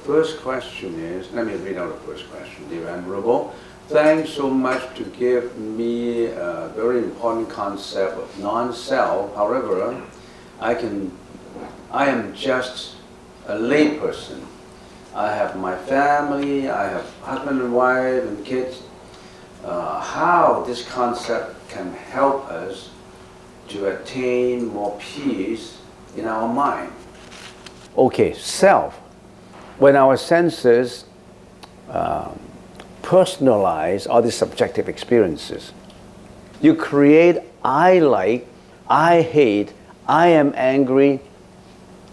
First question is, let me read out the first question. Dear Venerable, thanks so much to give me a very important concept of non-self. However, I am just a layperson. I have my family, I have husband and wife and kids. How this concept can help us to attain more peace in our mind? Okay, self. When our senses personalize all these subjective experiences, you create I like, I hate, I am angry,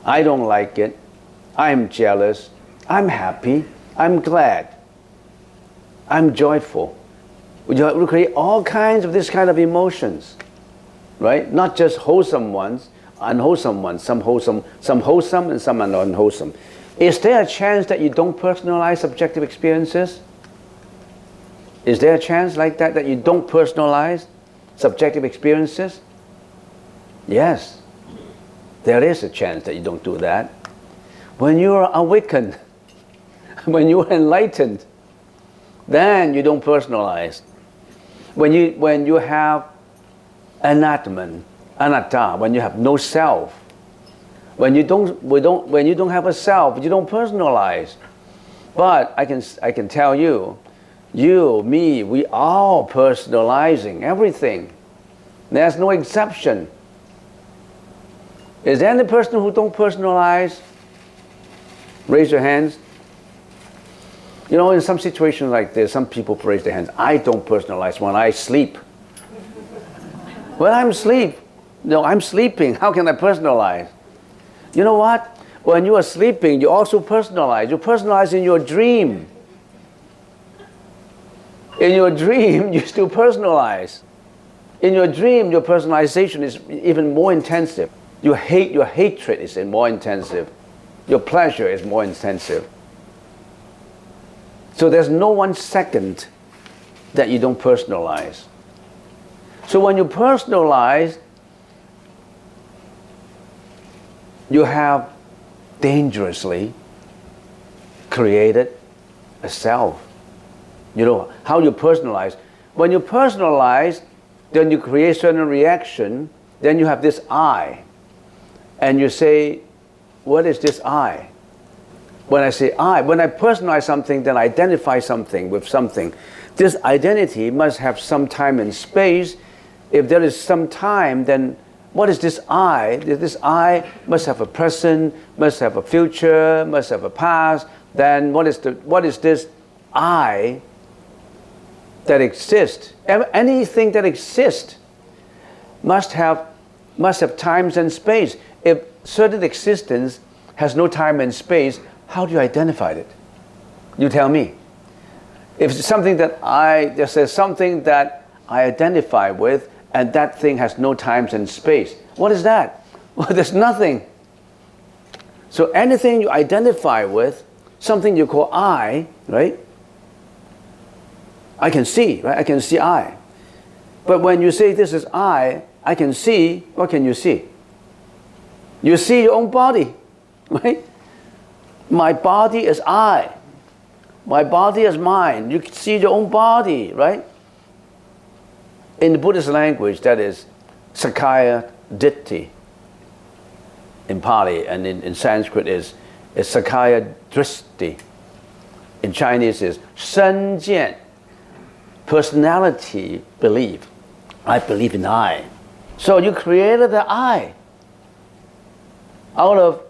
I don't like it, I'm jealous, I'm happy, I'm glad, I'm joyful. We create all kinds of this kind of emotions, right? Not just wholesome ones, unwholesome ones, some wholesome and some are unwholesome. Is there a chance that you don't personalize subjective experiences? Is there a chance like that, that you don't personalize subjective experiences? Yes, there is a chance that you don't do that. When you are awakened, when you are enlightened, then you don't personalize. When you have anatta, when you have no self, when you don't have a self, you don't personalize. But I can tell you, me, we all personalizing everything. There's no exception. Is there any person who don't personalize? Raise your hands. You know, in some situations like this, some people raise their hands. I don't personalize when I sleep. When I'm asleep, no, I'm sleeping. How can I personalize? You know what? When you are sleeping, you also personalize. You personalize in your dream. In your dream, you still personalize. In your dream, your personalization is even more intensive. Your hatred is more intensive. Your pleasure is more intensive. So there's no 1 second that you don't personalize. So when you personalize, you have dangerously created a self. You know, how you personalize. When you personalize, then you create certain reaction, then you have this I. And you say, what is this I? When I say I, when I personalize something, then I identify something with something. This identity must have some time and space. If there is some time, then what is this I? This I must have a present, must have a future, must have a past. Then what is this I that exists? Anything that exists must have times and space. If certain existence has no time and space, how do you identify it? You tell me. If it's something that there's something that I identify with, and that thing has no times and space. What is that? Well, there's nothing. So anything you identify with, something you call I, right? I can see, right? I can see I. But when you say this is I can see, what can you see? You see your own body, right? My body is I. My body is mine. You can see your own body, right? In the Buddhist language, that is Sakaya Ditti in Pali, and in Sanskrit is Sakaya Dristi. In Chinese is Shen Jian, personality belief. I believe in I. So you created the I out of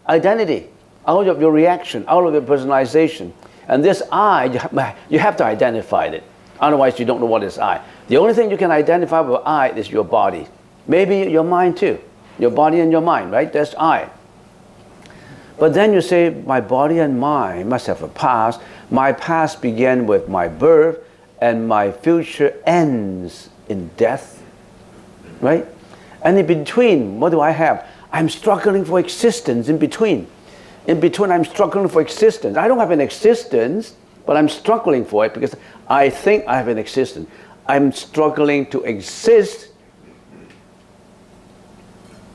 identity, out of your reaction, out of your personalization. And this I, you have to identify it. Otherwise, you don't know what is I. The only thing you can identify with I is your body. Maybe your mind too. Your body and your mind, right? That's I. But then you say, my body and mind must have a past. My past began with my birth, and my future ends in death, right? And in between, what do I have? I'm struggling for existence in between. In between, I'm struggling for existence. I don't have an existence, but I'm struggling for it because I think I have an existence. I'm struggling to exist,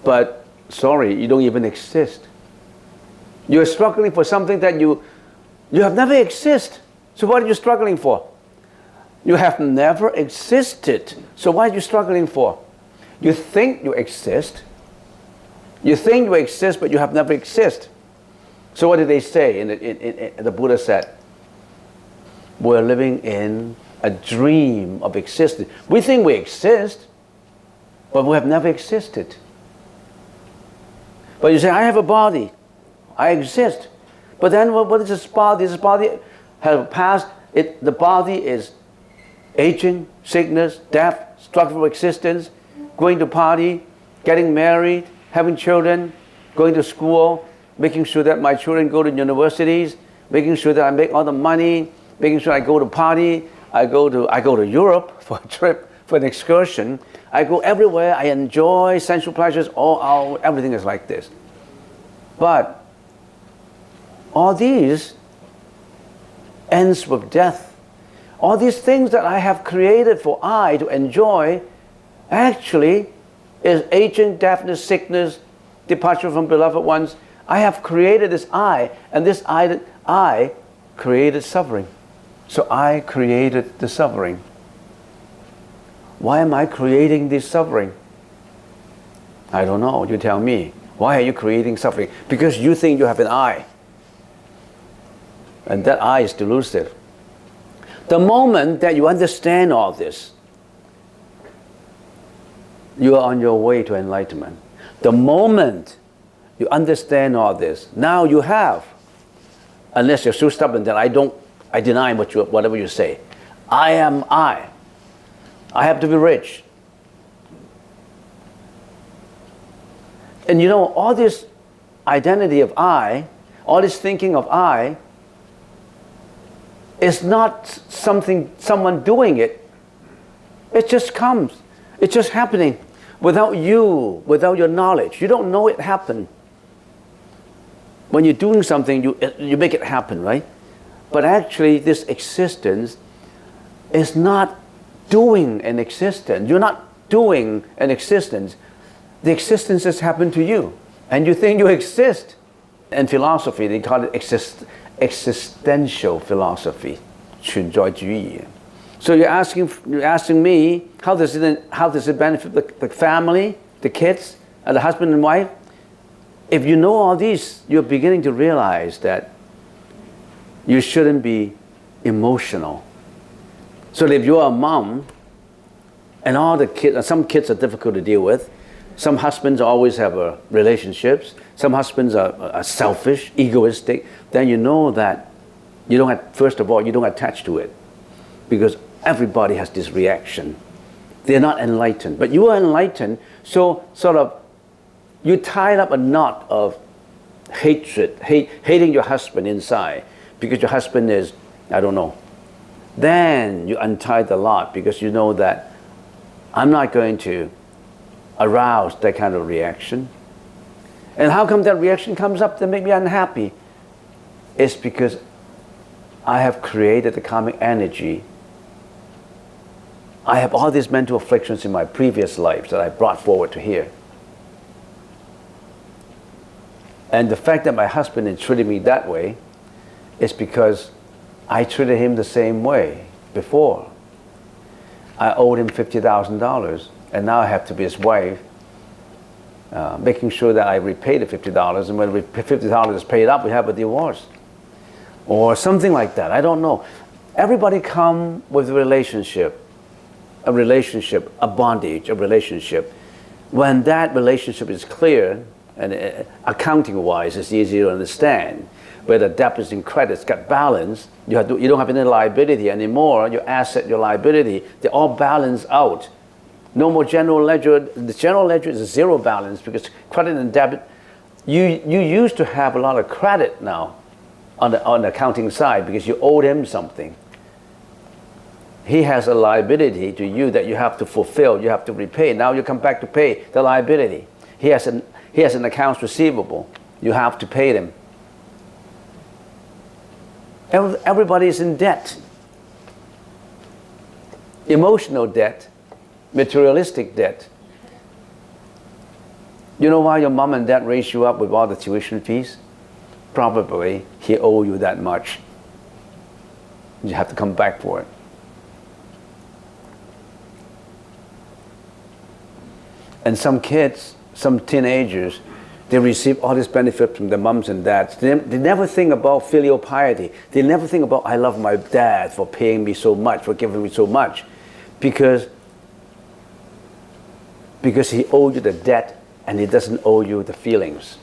but sorry, you don't even exist. You're struggling for something that you have never existed. So what are you struggling for? You have never existed. So what are you struggling for? You think you exist. You think you exist, but you have never existed. So what did they say? The Buddha said, we're living in a dream of existence. We think we exist, but we have never existed. But you say, I have a body. I exist. But then what is this body? This body has passed. The body is aging, sickness, death, struggle for existence, going to party, getting married, having children, going to school, making sure that my children go to universities, making sure that I make all the money, making sure I go to party, I go to Europe for a trip, for an excursion. I go everywhere. I enjoy sensual pleasures. Everything is like this. But all these ends with death. All these things that I have created for I to enjoy actually is aging, deafness, sickness, departure from beloved ones. I have created this I, and this I created suffering. So I created the suffering. Why am I creating this suffering? I don't know. You tell me. Why are you creating suffering? Because you think you have an I. And that I is delusive. The moment that you understand all this, you are on your way to enlightenment. The moment you understand all this, now you have, unless you're so stubborn that I deny whatever you say. I am I. I have to be rich. And you know, all this identity of I, all this thinking of I, is not someone doing it. It just comes. It's just happening without you, without your knowledge. You don't know it happened. When you're doing something, you make it happen, right? But actually, this existence is not doing an existence. You're not doing an existence. The existence has happened to you, and you think you exist. In philosophy, they call it existential philosophy, 存在主义. So you're asking me, how does it benefit the family, the kids, and the husband and wife? If you know all these, you're beginning to realize that you shouldn't be emotional. So if you're a mom, and all the kids, some kids are difficult to deal with. Some husbands always have relationships. Some husbands are selfish, egoistic. Then you know that first of all, you don't attach to it, because everybody has this reaction. They're not enlightened, but you are enlightened. So sort of, you tied up a knot of hatred, hating your husband inside because your husband is, I don't know. Then you untie the knot because you know that I'm not going to arouse that kind of reaction. And how come that reaction comes up to make me unhappy? It's because I have created the karmic energy. I have all these mental afflictions in my previous lives that I brought forward to here. And the fact that my husband is treating me that way is because I treated him the same way before. I owed him $50,000, and now I have to be his wife, making sure that I repay the $50, and when the $50 is paid up, we have a divorce. Or something like that, I don't know. Everybody come with a relationship, a bondage, a relationship. When that relationship is clear, and accounting-wise, it's easier to understand. Where the debits and credits got balanced, you don't have any liability anymore. Your asset, your liability, they all balance out. No more general ledger. The general ledger is a zero balance because credit and debit. You used to have a lot of credit now on the accounting side because you owed him something. he has a liability to you that you have to fulfill, you have to repay. Now you come back to pay the liability. He has an accounts receivable. You have to pay them. Everybody is in debt. Emotional debt, materialistic debt. You know why your mom and dad raised you up with all the tuition fees? Probably he owed you that much. You have to come back for it. And some kids, some teenagers, they receive all this benefit from their moms and dads. They never think about filial piety. They never think about, I love my dad for paying me so much, for giving me so much. Because he owed you the debt and he doesn't owe you the feelings.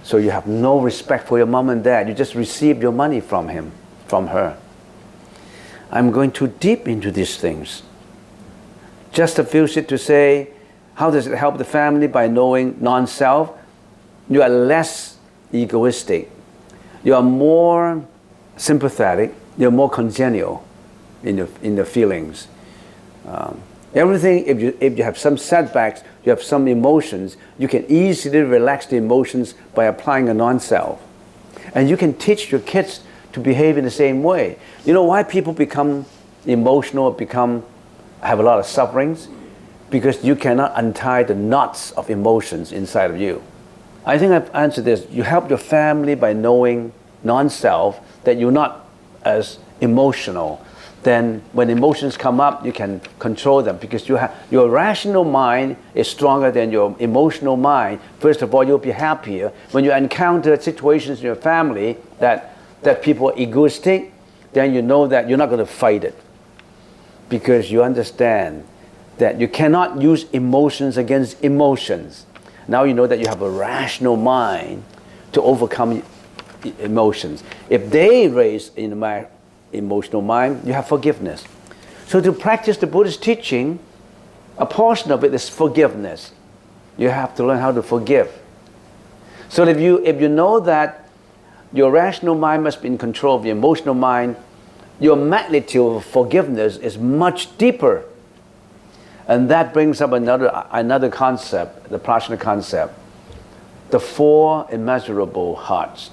So you have no respect for your mom and dad. You just receive your money from him, from her. I'm going too deep into these things. Just a few shit to say, how does it help the family? By knowing non-self, you are less egoistic. You are more sympathetic. You're more congenial in the feelings. Everything, if you have some setbacks, you have some emotions, you can easily relax the emotions by applying a non-self. And you can teach your kids to behave in the same way. You know why people become emotional, have a lot of sufferings? Because you cannot untie the knots of emotions inside of you. I think I've answered this. You help your family by knowing non-self, that you're not as emotional. Then when emotions come up, you can control them because your rational mind is stronger than your emotional mind. First of all, you'll be happier. When you encounter situations in your family that people are egoistic, then you know that you're not going to fight it. Because you understand that you cannot use emotions against emotions. Now you know that you have a rational mind to overcome emotions. If they raise in my emotional mind, you have forgiveness. So to practice the Buddhist teaching, a portion of it is forgiveness. You have to learn how to forgive. So if you know that your rational mind must be in control of your emotional mind, your magnitude of forgiveness is much deeper. And that brings up another concept, the Prajna concept, the four immeasurable hearts.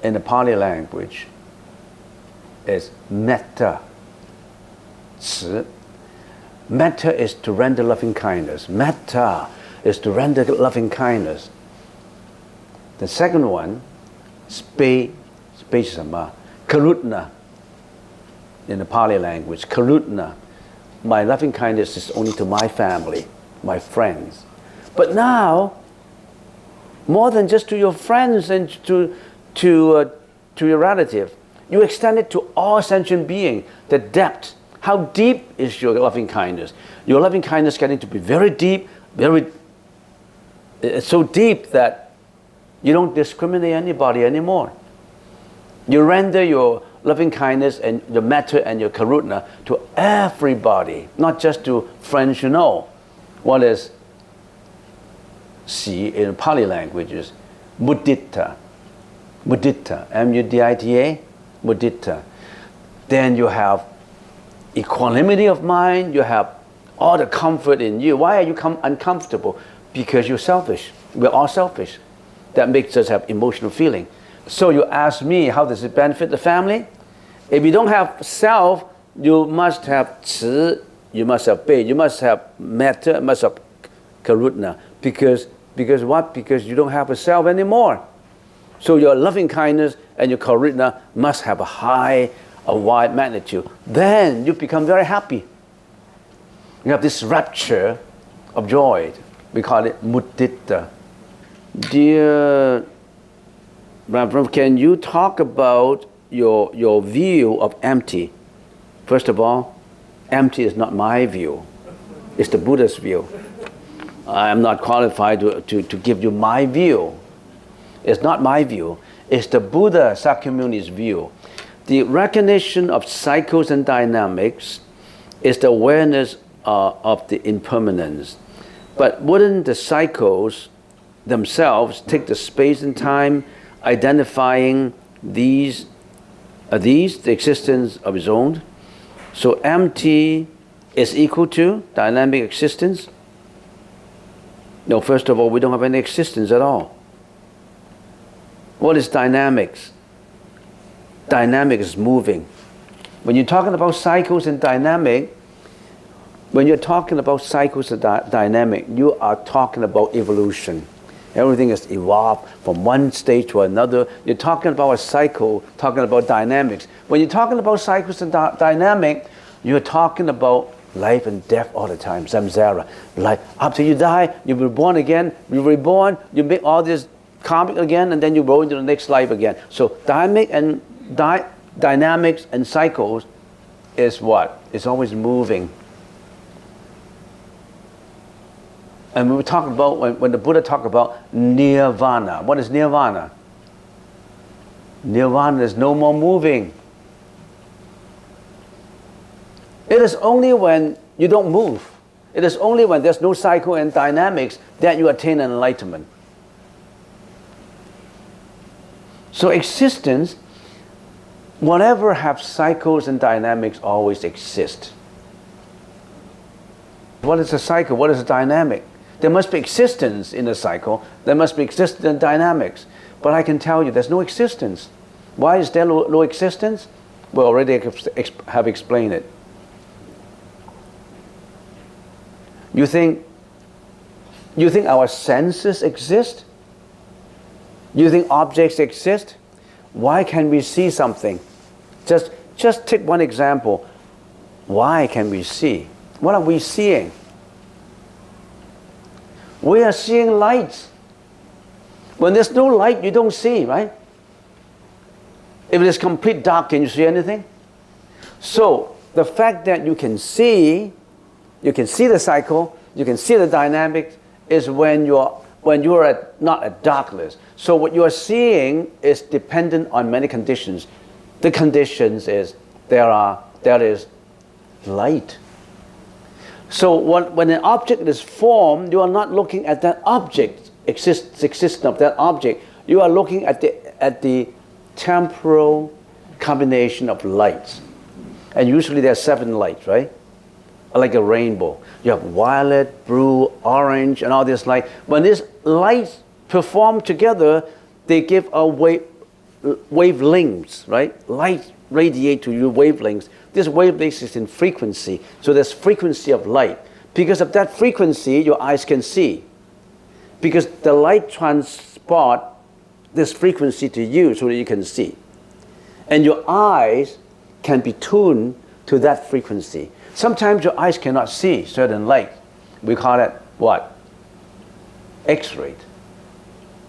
In the Pali language is metta. Metta is to render loving kindness. Metta is to render loving kindness. The second one, karuna. In the Pali language, karuna. My loving kindness is only to my family, my friends. But now, more than just to your friends and to your relative, you extend it to all sentient beings. The depth, how deep is your loving kindness? Your loving kindness getting to be very deep, it's so deep that you don't discriminate anybody anymore. You render your loving kindness and your metta and your karuna to everybody, not just to friends you know. What is si in Pali languages? Mudita. Mudita. M-U-D-I-T-A. Mudita. Then you have equanimity of mind. You have all the comfort in you. Why are you uncomfortable? Because you're selfish. We're all selfish. That makes us have emotional feeling. So you ask me, how does it benefit the family? If you don't have self, you must have ci, you must have bei, you must have metta, you must have karuna. Because what? Because you don't have a self anymore. So your loving kindness and your karuna must have a wide magnitude. Then you become very happy. You have this rapture of joy. We call it mudita. Dear Reverend, can you talk about your view of empty? First of all, empty is not my view. It's the Buddha's view. I am not qualified to give you my view. It's not my view. It's the Buddha Sakyamuni's view. The recognition of cycles and dynamics is the awareness of the impermanence. But wouldn't the cycles themselves take the space and time identifying these Are these the existence of its own? So empty is equal to dynamic existence? No, first of all, we don't have any existence at all. What is dynamics? Dynamic is moving. When you're talking about cycles and dynamic, you are talking about evolution. Everything is evolved from one stage to another. You're talking about a cycle, talking about dynamics. When you're talking about cycles and dynamic, you're talking about life and death all the time, samsara. Like after you die, you'll be born again, you're reborn, you make all this karmic again, and then you go into the next life again. So dynamics and cycles is what? It's always moving. And we talk about, when the Buddha talked about nirvana. What is nirvana? Nirvana is no more moving. It is only when you don't move. It is only when there's no cycle and dynamics that you attain an enlightenment. So existence, whatever have cycles and dynamics always exist. What is a cycle? What is a dynamic? There must be existence in a cycle. There must be existence in dynamics. But I can tell you there's no existence. Why is there no existence? We already have explained it. You think our senses exist? You think objects exist? Why can we see something? Just take one example. Why can we see? What are we seeing? We are seeing lights. When there's no light, you don't see, right? If it is complete dark, can you see anything? So the fact that you can see the cycle, you can see the dynamics, is when you're not at darkness. So what you are seeing is dependent on many conditions. The conditions is there is light. So when an object is formed, you are not looking at that object, existence of that object. You are looking at the temporal combination of lights. And usually there are 7 lights, right? Like a rainbow. You have violet, blue, orange, and all this light. When these lights perform together, they give a wavelengths, right? Light radiate to you wavelengths. This wavelength is in frequency. So there's frequency of light. Because of that frequency, your eyes can see. Because the light transport this frequency to you so that you can see. And your eyes can be tuned to that frequency. Sometimes your eyes cannot see certain light. We call it what? X-ray.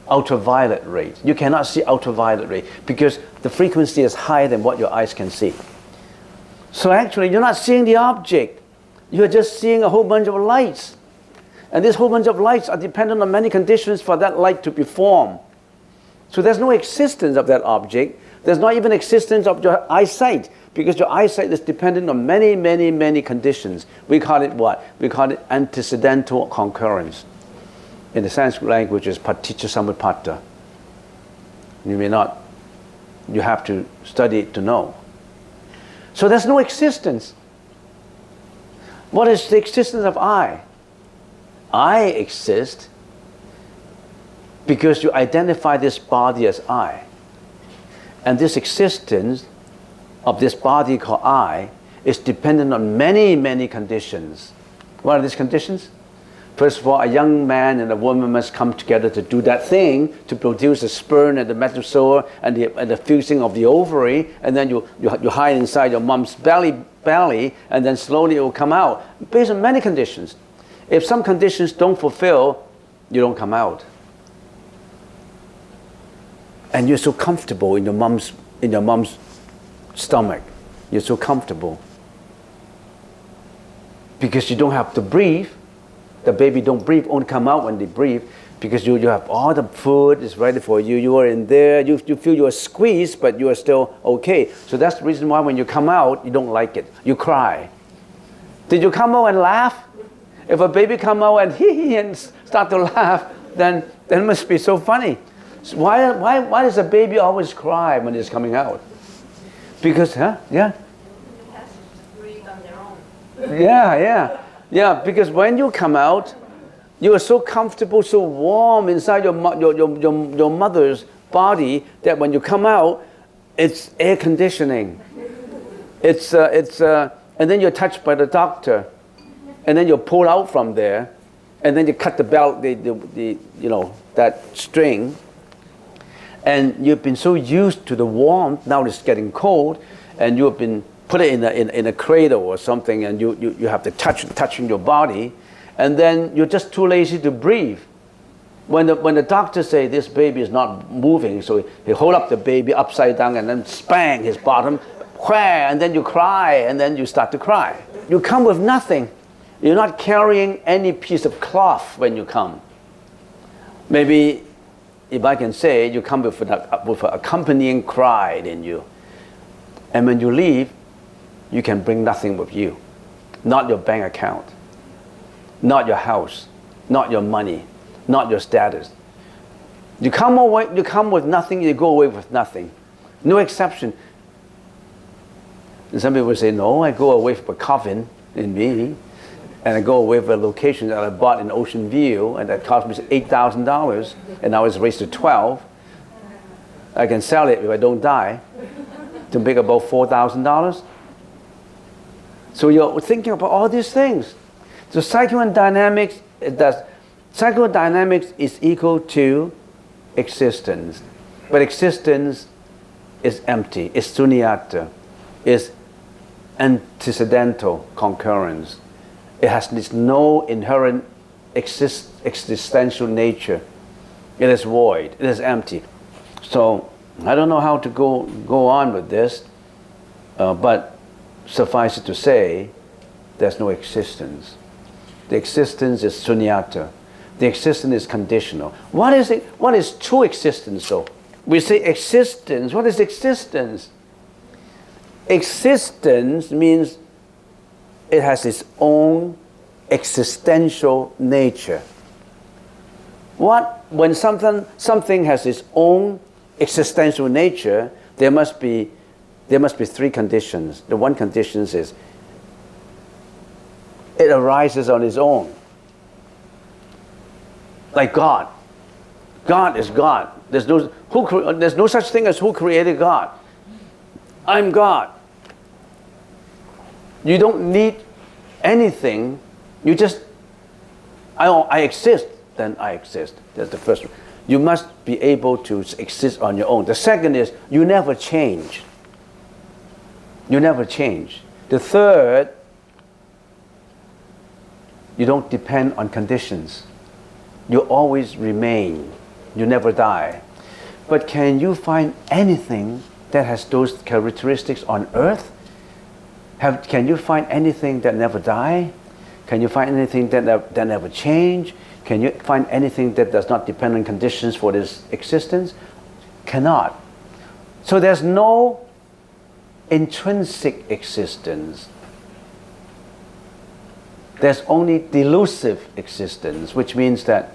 Ultraviolet ray. You cannot see ultraviolet ray because the frequency is higher than what your eyes can see. So actually, you're not seeing the object. You're just seeing a whole bunch of lights. And this whole bunch of lights are dependent on many conditions for that light to be formed. So there's no existence of that object. There's not even existence of your eyesight because your eyesight is dependent on many, many, many conditions. We call it what? We call it antecedental concurrence. In the Sanskrit language, is paticca samuppada. You have to study it to know. So there's no existence. What is the existence of I? I exist because you identify this body as I. And this existence of this body called I is dependent on many, many conditions. What are these conditions? First of all, a young man and a woman must come together to do that thing, to produce the sperm and the metazoa and the fusing of the ovary, and then you hide inside your mom's belly, and then slowly it will come out, based on many conditions. If some conditions don't fulfill, you don't come out. And you're so comfortable in your mom's stomach. You're so comfortable. Because you don't have to breathe. The baby don't breathe, only come out when they breathe, because you have all the food is ready for you. You are in there, you feel you are squeezed, but you are still okay. So that's the reason why when you come out, you don't like it. You cry. Did you come out and laugh? If a baby come out and hee and start to laugh, then it must be so funny. So why does a baby always cry when it's coming out? Because, huh? Yeah? The passage to breathe on their own. Yeah. Because when you come out, you are so comfortable, so warm inside your mother's body that when you come out, it's air conditioning. And then you're touched by the doctor, and then you're pulled out from there, and then you cut the belt, that string, and you've been so used to the warmth. Now it's getting cold, and you've been put it in a cradle or something, and you have to touching your body, and then you're just too lazy to breathe. When the doctor say this baby is not moving, so he hold up the baby upside down and then spang his bottom, and then you cry, and then you start to cry. You come with nothing. You're not carrying any piece of cloth when you come. Maybe, if I can say, you come with an accompanying cry in you. And when you leave, you can bring nothing with you. Not your bank account, not your house, not your money, not your status. You come with nothing, you go away with nothing. No exception. And some people say, no, I go away with a coffin in me, and I go away with a location that I bought in Ocean View, and that cost me $8,000, and now it's raised to 12. I can sell it if I don't die to make about $4,000. So you're thinking about all these things. So psychodynamics is equal to existence, but existence is empty. It's sunyata. It's antecedental concurrence. It has no inherent existential nature. It is void. It is empty. So I don't know how to go on with this, but suffice it to say, there's no existence. The existence is sunyata. The existence is conditional. What is it? What is true existence, though? We say existence. What is existence? Existence means it has its own existential nature. When something has its own existential nature, there must be three conditions. The one condition is it arises on its own. Like God. God is God. There's no such thing as who created God. I'm God. You don't need anything. You just, I exist, then I exist. That's the first one. You must be able to exist on your own. The second is you never change. You never change. The third, you don't depend on conditions. You always remain. You never die. But can you find anything that has those characteristics on earth? Can you find anything that never die? Can you find anything that never change? Can you find anything that does not depend on conditions for this existence? Cannot. So there's no intrinsic existence. There's only delusive existence, which means that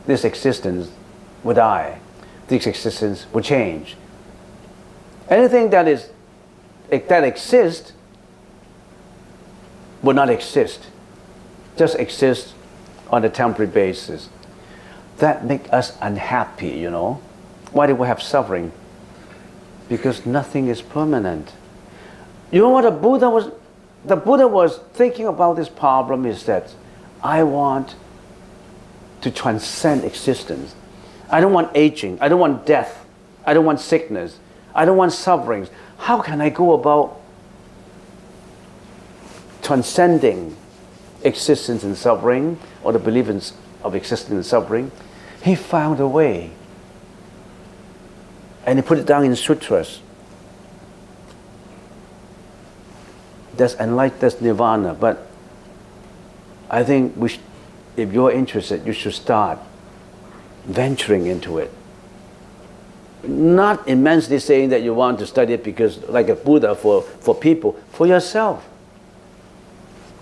this existence will die. This existence will change. Anything that exists will not exist. Just exist on a temporary basis. That makes us unhappy, you know. Why do we have suffering? Because nothing is permanent. You know what the Buddha was thinking about this problem is that I want to transcend existence. I don't want aging. I don't want death. I don't want sickness. I don't want sufferings. How can I go about transcending existence and suffering, or the belief of existence and suffering? He found a way. And he put it down in sutras. That's nirvana. But I think if you're interested, you should start venturing into it. Not immensely saying that you want to study it because, like a Buddha, for people, for yourself.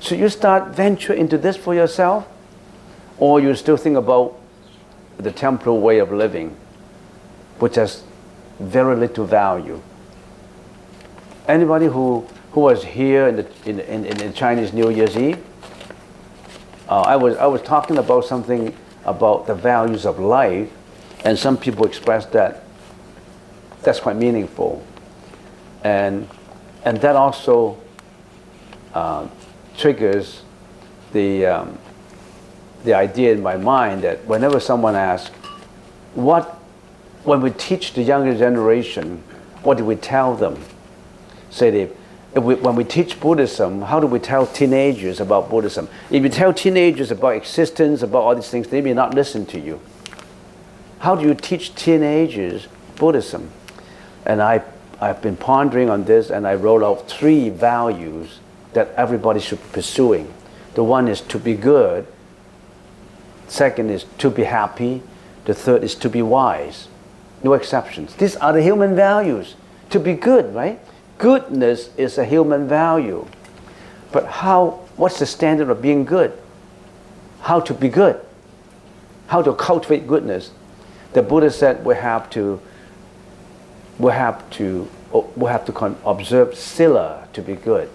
Should you start venture into this for yourself? Or you still think about the temporal way of living, which has very little value? Anybody who was here in the Chinese New Year's Eve? I was talking about something about the values of life, and some people expressed that that's quite meaningful, and that also triggers the idea in my mind that whenever someone asks, when we teach the younger generation, what do we tell them? Say when we teach Buddhism, how do we tell teenagers about Buddhism? If you tell teenagers about existence, about all these things, they may not listen to you. How do you teach teenagers Buddhism? And I've been pondering on this, and I wrote out 3 values that everybody should be pursuing. The one is to be good. Second is to be happy. The third is to be wise. No exceptions. These are the human values. To be good, right? Goodness is a human value. But what's the standard of being good? How to be good? How to cultivate goodness? The Buddha said we have to observe sila to be good.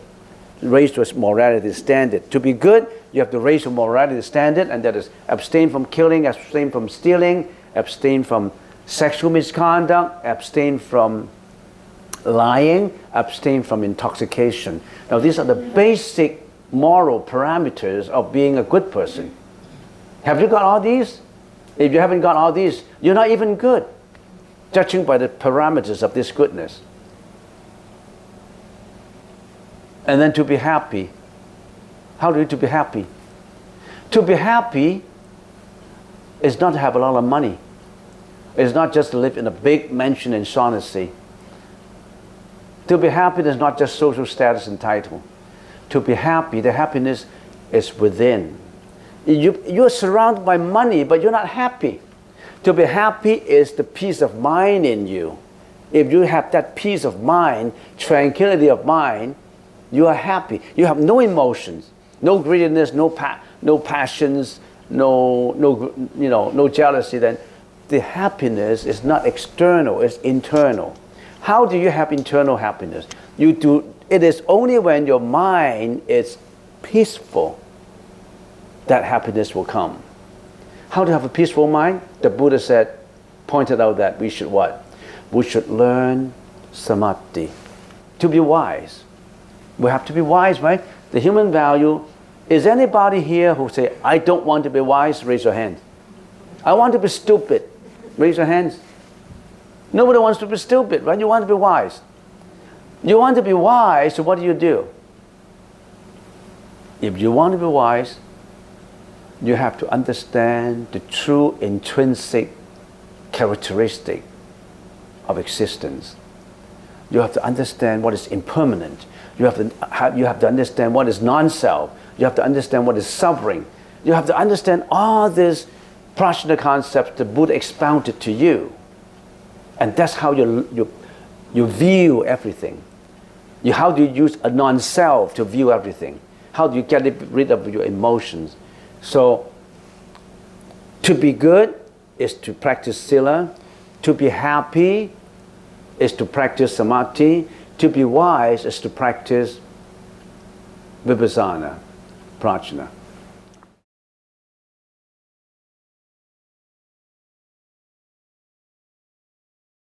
Raise your morality standard. To be good, you have to raise your morality standard, and that is abstain from killing, abstain from stealing, abstain from sexual misconduct, abstain from lying, abstain from intoxication. Now these are the basic moral parameters of being a good person. Have you got all these? If you haven't got all these, you're not even good, judging by the parameters of this goodness. And then to be happy. How do you to be happy? To be happy is not to have a lot of money. It's not just to live in a big mansion in Shaughnessy. To be happy is not just social status and title. To be happy, the happiness is within. You're surrounded by money, but you're not happy. To be happy is the peace of mind in you. If you have that peace of mind, tranquility of mind, you are happy. You have no emotions, no greediness, no passions, no jealousy. Then the happiness is not external; it's internal. How do you have internal happiness? It is only when your mind is peaceful that happiness will come. How to have a peaceful mind? The Buddha pointed out that we should what? We should learn samadhi. To be wise. We have to be wise, right? The human value. Is anybody here who say, I don't want to be wise? Raise your hand. I want to be stupid. Raise your hands. Nobody wants to be stupid, right? You want to be wise. You want to be wise, so what do? If you want to be wise, you have to understand the true intrinsic characteristic of existence. You have to understand what is impermanent. You have to understand what is non-self. You have to understand what is suffering. You have to understand all these prajna concepts the Buddha expounded to you. And that's how you view everything. How do you use a non-self to view everything? How do you get rid of your emotions? So, to be good is to practice sila. To be happy is to practice samadhi. To be wise is to practice vipassana, prajna.